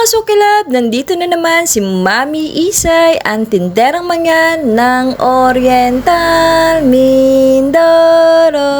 mga sukilab, nandito na naman si Mami Isay, ang tinderang manyan ng Oriental Mindoro.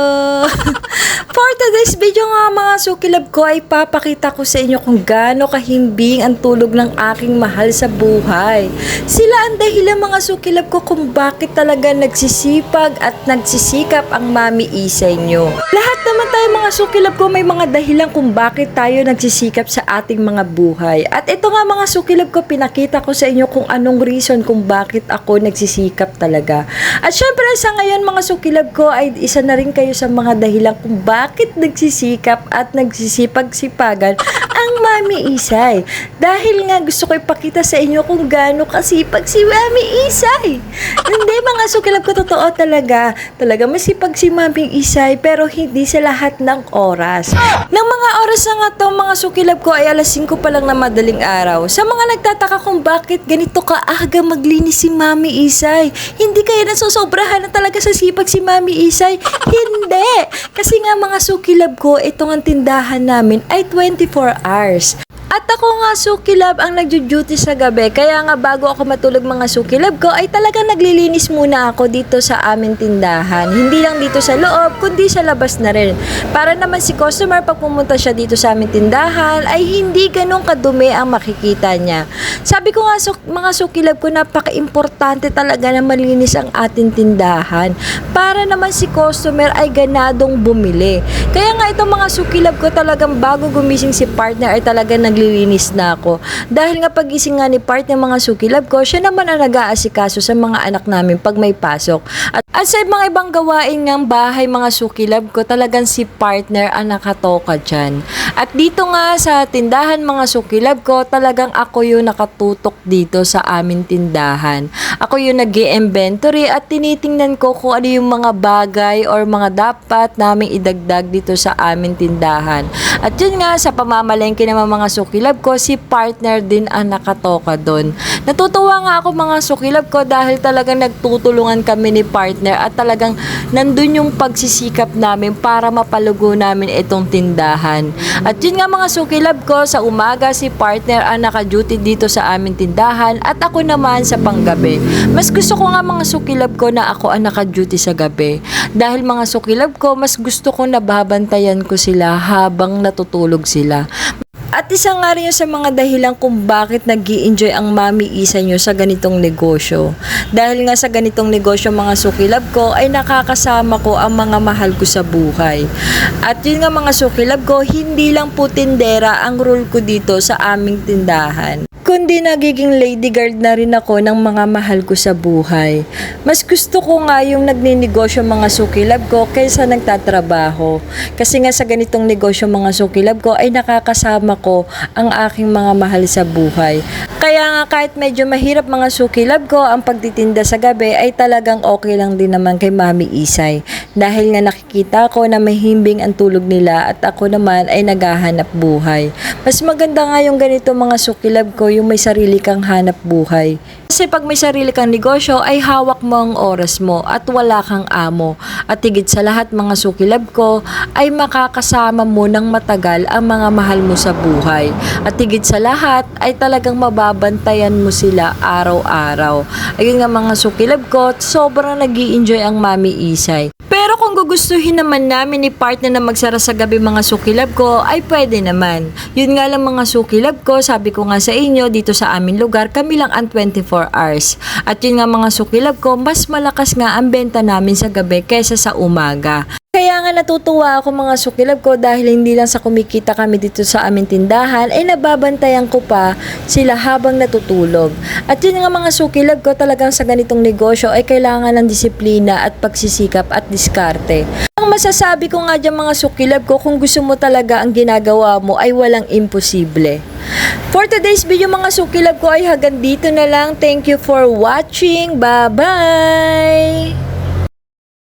For today's video nga mga sukilab ko ay papakita ko sa inyo kung gaano kahimbing ang tulog ng aking mahal sa buhay. Sila ang dahilan mga sukilab ko kung bakit talaga nagsisipag at nagsisikap ang Mami Isay nyo. Lahat naman tayo mga sukilab ko may mga dahilan kung bakit tayo nagsisikap sa ating mga buhay. At ito nga mga sukilab ko, pinakita ko sa inyo kung anong reason kung bakit ako nagsisikap talaga. At syempre sa ngayon mga sukilab ko ay isa na rin kayo sa mga dahilan kung bakit nagsisikap at nagsisipag-sipagan ang Mami Isay. Dahil nga gusto ko ipakita sa inyo kung gaano kasipag si Mami Isay. Hindi mga sukilab ko, totoo talaga. Talaga masipag si Mami Isay pero hindi sa lahat ng oras. Nang mga oras na nga to mga sukilab ko ay alas 5 pa lang na madaling araw. Sa mga nagtataka kung bakit ganito kaaga maglinis si Mami Isay, hindi kaya nasusobrahan na talaga sa sipag si Mami Isay? Hindi! Kasi nga mga sukilab ko, itong ang tindahan namin ay 24 hours. At ako nga sukilab ang nagjo-duty sa gabi, kaya nga bago ako matulog mga sukilab ko ay talagang naglilinis muna ako dito sa aming tindahan. Hindi lang dito sa loob, kundi sa labas na rin. Para naman si customer pag pumunta siya dito sa aming tindahan ay hindi ganun kadumi ang makikita niya. Sabi ko nga mga sukilab ko, napaka-importante talaga na malinis ang ating tindahan para naman si customer ay ganadong bumili. Kaya nga itong mga sukilab ko talagang bago gumising si partner ay talagang naglilinis na ako. Dahil nga pagising nga ni partner mga sukilab ko, siya naman ang nag-aasikaso sa mga anak namin pag may pasok. At sa mga ibang gawain ng bahay mga sukilab ko, talagang si partner ang nakatoka dyan. At dito nga sa tindahan mga sukilab ko, talagang ako yung nakatutok dito sa aming tindahan. Ako yung nag-i-inventory at tinitingnan ko kung ano yung mga bagay or mga dapat naming idagdag dito sa aming tindahan. At yun nga, sa pamamalengke naman mga sukilab ko, si partner din ang nakatoka doon. Natutuwa nga ako mga sukilab ko dahil talagang nagtutulungan kami ni partner at talagang nandun yung pagsisikap namin para mapalugo namin itong tindahan. At yun nga mga sukilab ko, sa umaga si partner ang naka-duty dito sa aming tindahan at ako naman sa panggabi. Mas gusto ko nga mga sukilab ko na ako ang naka-duty sa gabi. Dahil mga sukilab ko, mas gusto ko nababantayan ko sila habang natutulog sila. At isa nga rin yun sa mga dahilan kung bakit nag-i-enjoy ang Mami Isa nyo sa ganitong negosyo. Dahil nga sa ganitong negosyo mga sukilab ko ay nakakasama ko ang mga mahal ko sa buhay. At yun nga mga sukilab ko, hindi lang po tindera ang role ko dito sa aming tindahan, kundi nagiging lady guard na rin ako ng mga mahal ko sa buhay. Mas gusto ko nga yung nagninegosyo mga sukilab ko kaysa nagtatrabaho. Kasi nga sa ganitong negosyo mga sukilab ko ay nakakasama ko ang aking mga mahal sa buhay. Kaya nga kahit medyo mahirap mga sukilab ko, ang pagtitinda sa gabi ay talagang okay lang din naman kay Mami Isay. Dahil nga nakikita ko na may himbing ang tulog nila at ako naman ay naghahanap buhay. Mas maganda nga yung ganito mga sukilab ko, yung may sarili kang hanap buhay. Kasi pag may sarili kang negosyo ay hawak mo ang oras mo at wala kang amo. At higit sa lahat mga sukilab ko ay makakasama mo ng matagal ang mga mahal mo sa buhay. At higit sa lahat ay talagang mababantayan mo sila araw-araw. Ayun nga mga sukilab ko, sobrang nag-i-enjoy ang Mami Isay. Pero kung gugustuhin naman namin ni partner na magsara sa gabi mga sukilab ko, ay pwede naman. Yun nga lang mga sukilab ko, sabi ko nga sa inyo, dito sa aming lugar, kami lang ang 24 hours. At yun nga mga sukilab ko, mas malakas nga ang benta namin sa gabi kaysa sa umaga. Kaya nga natutuwa ako mga sukilab ko dahil hindi lang sa kumikita kami dito sa aming tindahan ay nababantayan ko pa sila habang natutulog. At yun nga mga sukilab ko, talagang sa ganitong negosyo ay kailangan ng disiplina at pagsisikap at diskarte. Ang masasabi ko nga dyan mga sukilab ko, kung gusto mo talaga ang ginagawa mo ay walang imposible. For today's video mga sukilab ko ay hanggang dito na lang. Thank you for watching. Bye-bye!